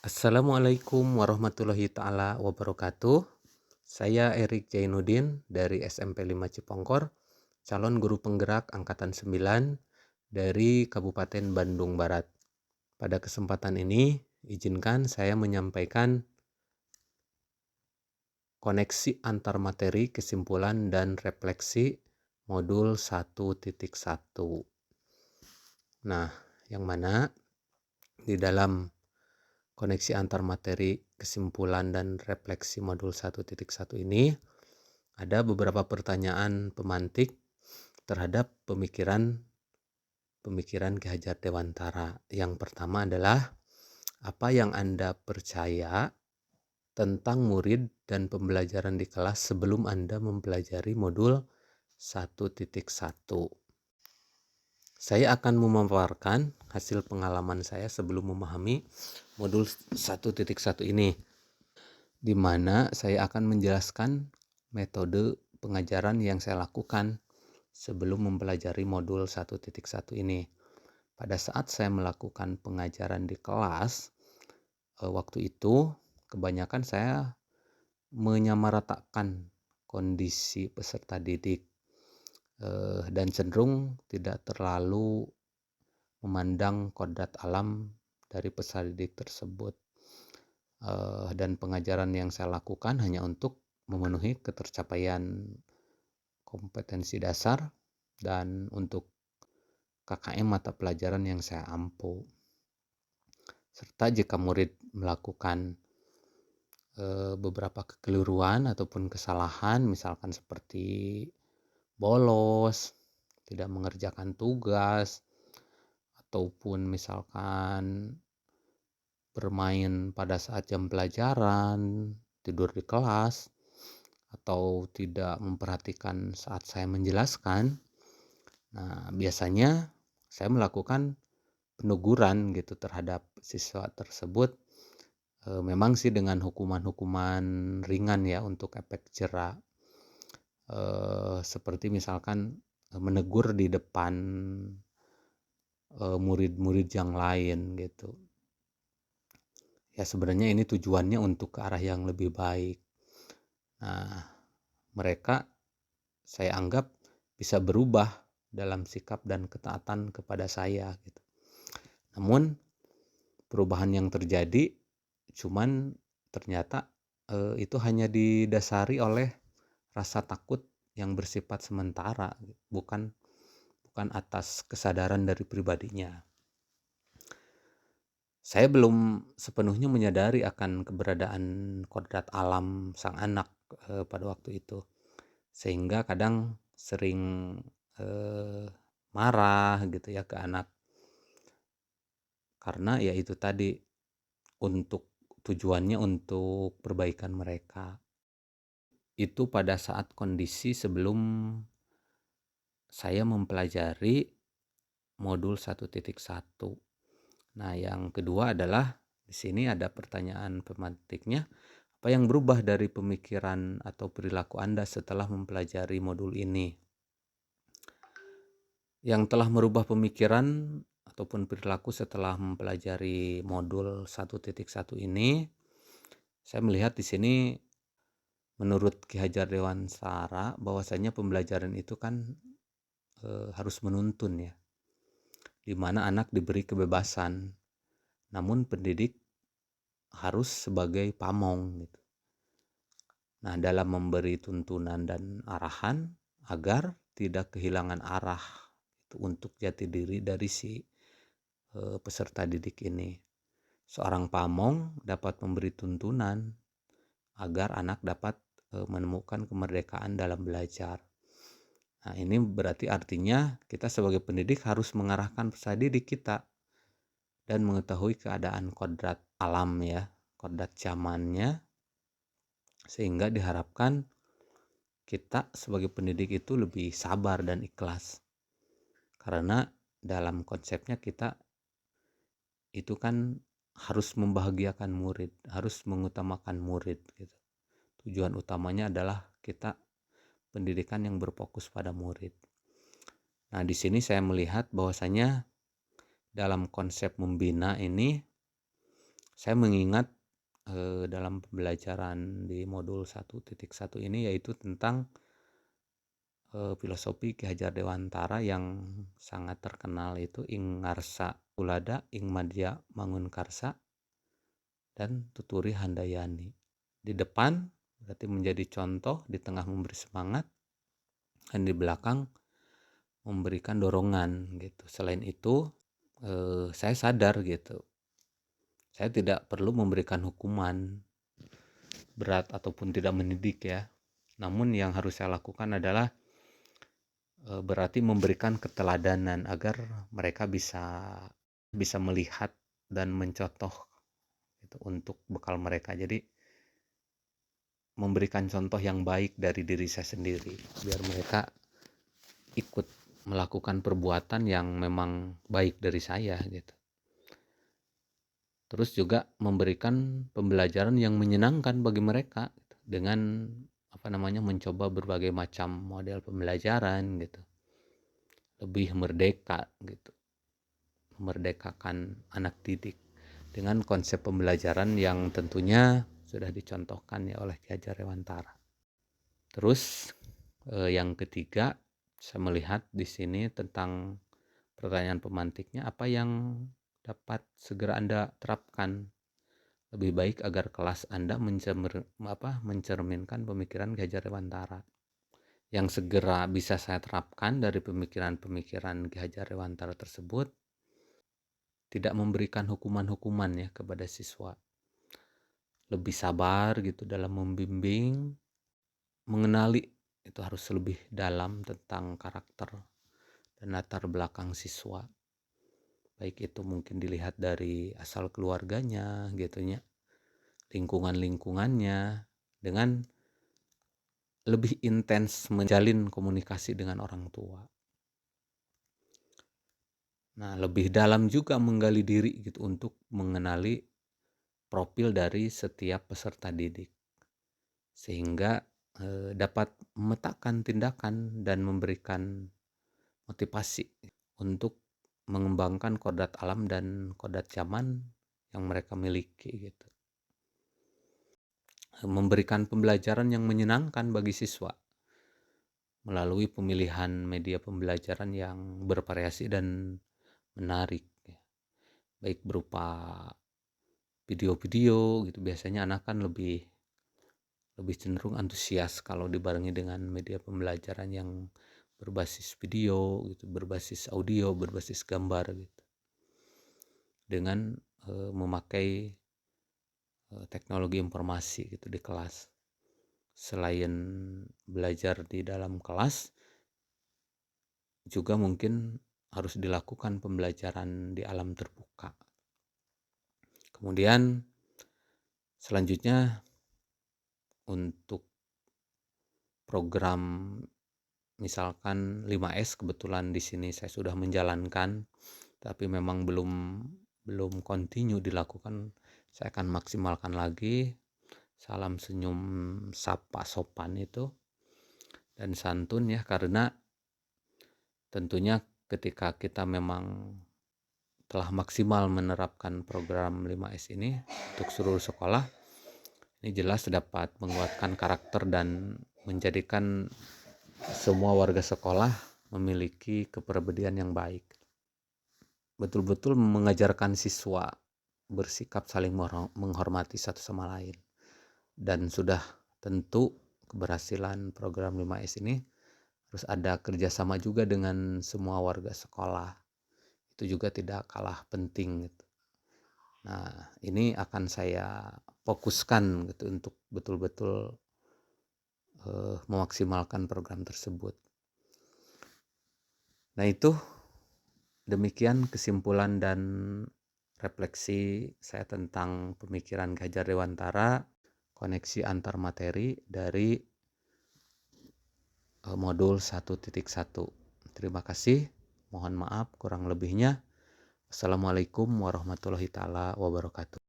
Assalamualaikum warahmatullahi taala wabarakatuh. Saya Erik Jainuddin dari SMP 5 Cipongkor, calon guru penggerak angkatan 9 dari Kabupaten Bandung Barat. Pada kesempatan ini, izinkan saya menyampaikan koneksi antar materi, kesimpulan, dan refleksi modul 1.1. Nah, yang mana di dalam koneksi antar materi, kesimpulan, dan refleksi modul 1.1 ini ada beberapa pertanyaan pemantik terhadap pemikiran Ki Hajar Dewantara. Yang pertama adalah, apa yang Anda percaya tentang murid dan pembelajaran di kelas sebelum Anda mempelajari modul 1.1? Saya akan memaparkan hasil pengalaman saya sebelum memahami modul 1.1 ini, di mana saya akan menjelaskan metode pengajaran yang saya lakukan sebelum mempelajari modul 1.1 ini. Pada saat saya melakukan pengajaran di kelas, waktu itu kebanyakan saya menyamaratakan kondisi peserta didik dan cenderung tidak terlalu memandang kodrat alam dari peserta didik tersebut. Dan pengajaran yang saya lakukan hanya untuk memenuhi ketercapaian kompetensi dasar dan untuk KKM mata pelajaran yang saya ampu. Serta jika murid melakukan beberapa kekeliruan ataupun kesalahan, misalkan seperti bolos, tidak mengerjakan tugas, ataupun misalkan bermain pada saat jam pelajaran, tidur di kelas, atau tidak memperhatikan saat saya menjelaskan. Nah, biasanya saya melakukan peneguran gitu terhadap siswa tersebut. Memang sih dengan hukuman-hukuman ringan ya untuk efek jera. Seperti misalkan menegur di depan murid-murid yang lain gitu. Ya sebenarnya ini tujuannya untuk ke arah yang lebih baik. Nah, mereka saya anggap bisa berubah dalam sikap dan ketaatan kepada saya gitu. Namun perubahan yang terjadi cuman ternyata itu hanya didasari oleh rasa takut yang bersifat sementara, bukan atas kesadaran dari pribadinya. Saya belum sepenuhnya menyadari akan keberadaan kodrat alam sang anak pada waktu itu, sehingga kadang sering marah gitu ya ke anak, karena ya itu tadi tujuannya untuk perbaikan mereka. Itu pada saat kondisi sebelum saya mempelajari modul 1.1. Nah, yang kedua adalah di sini ada pertanyaan pemantiknya, apa yang berubah dari pemikiran atau perilaku Anda setelah mempelajari modul ini? Yang telah merubah pemikiran ataupun perilaku setelah mempelajari modul 1.1 ini, saya melihat di sini menurut Ki Hajar Dewantara bahwasanya pembelajaran itu kan harus menuntun ya, di mana anak diberi kebebasan, namun pendidik harus sebagai pamong gitu. Nah, dalam memberi tuntunan dan arahan agar tidak kehilangan arah itu untuk jati diri dari si peserta didik ini. Seorang pamong dapat memberi tuntunan agar anak dapat menemukan kemerdekaan dalam belajar. Nah, ini berarti artinya kita sebagai pendidik harus mengarahkan peserta didik kita dan mengetahui keadaan kodrat alam ya, kodrat zamannya, sehingga diharapkan kita sebagai pendidik itu lebih sabar dan ikhlas. Karena dalam konsepnya kita itu kan harus membahagiakan murid, harus mengutamakan murid gitu. Tujuan utamanya adalah kita pendidikan yang berfokus pada murid. Nah, di sini saya melihat bahwasanya dalam konsep membina ini Saya mengingat dalam pembelajaran di modul 1.1 ini yaitu tentang filosofi Ki Hajar Dewantara yang sangat terkenal, itu ing ngarsa ulada ing madya mangunkarsa dan tuturi handayani. Di depan berarti menjadi contoh, di tengah memberi semangat, dan di belakang memberikan dorongan gitu. Selain itu saya sadar gitu, saya tidak perlu memberikan hukuman berat ataupun tidak mendidik ya. Namun yang harus saya lakukan adalah berarti memberikan keteladanan agar mereka bisa melihat dan mencontoh gitu, untuk bekal mereka. Jadi memberikan contoh yang baik dari diri saya sendiri biar mereka ikut melakukan perbuatan yang memang baik dari saya gitu. Terus juga memberikan pembelajaran yang menyenangkan bagi mereka gitu, dengan mencoba berbagai macam model pembelajaran gitu. Lebih merdeka gitu. Memerdekakan anak didik dengan konsep pembelajaran yang tentunya sudah dicontohkan ya oleh Ki Hajar Dewantara. Terus yang ketiga, saya melihat di sini tentang pertanyaan pemantiknya, apa yang dapat segera Anda terapkan lebih baik agar kelas Anda mencerminkan pemikiran Ki Hajar Dewantara. Yang segera bisa saya terapkan dari pemikiran-pemikiran Ki Hajar Dewantara tersebut, tidak memberikan hukuman-hukuman ya kepada siswa. Lebih sabar gitu dalam membimbing, mengenali itu harus lebih dalam tentang karakter dan latar belakang siswa. Baik itu mungkin dilihat dari asal keluarganya gitunya, lingkungannya, dengan lebih intens menjalin komunikasi dengan orang tua. Nah, lebih dalam juga menggali diri gitu untuk mengenali profil dari setiap peserta didik, sehingga dapat memetakan tindakan dan memberikan motivasi untuk mengembangkan kodrat alam dan kodrat zaman yang mereka miliki gitu. Memberikan pembelajaran yang menyenangkan bagi siswa melalui pemilihan media pembelajaran yang bervariasi dan menarik ya. Baik berupa video-video gitu, biasanya anak kan lebih cenderung antusias kalau dibarengi dengan media pembelajaran yang berbasis video gitu, berbasis audio, berbasis gambar gitu. Dengan memakai teknologi informasi gitu di kelas. Selain belajar di dalam kelas, juga mungkin harus dilakukan pembelajaran di alam terbuka. Kemudian selanjutnya untuk program misalkan 5S, kebetulan di sini saya sudah menjalankan, tapi memang belum continue dilakukan. Saya akan maksimalkan lagi. Salam senyum sapa sopan itu dan santun ya, karena tentunya ketika kita memang telah maksimal menerapkan program 5S ini untuk seluruh sekolah, ini jelas dapat menguatkan karakter dan menjadikan semua warga sekolah memiliki kepribadian yang baik. Betul-betul mengajarkan siswa bersikap saling menghormati satu sama lain. Dan sudah tentu keberhasilan program 5S ini harus ada kerjasama juga dengan semua warga sekolah. Itu juga tidak kalah penting gitu. Nah, ini akan saya fokuskan gitu untuk betul-betul memaksimalkan program tersebut. Nah, itu demikian kesimpulan dan refleksi saya tentang pemikiran Ki Hajar Dewantara, koneksi antar materi dari modul 1.1. Terima kasih. Mohon maaf kurang lebihnya. Assalamualaikum warahmatullahi taala wabarakatuh.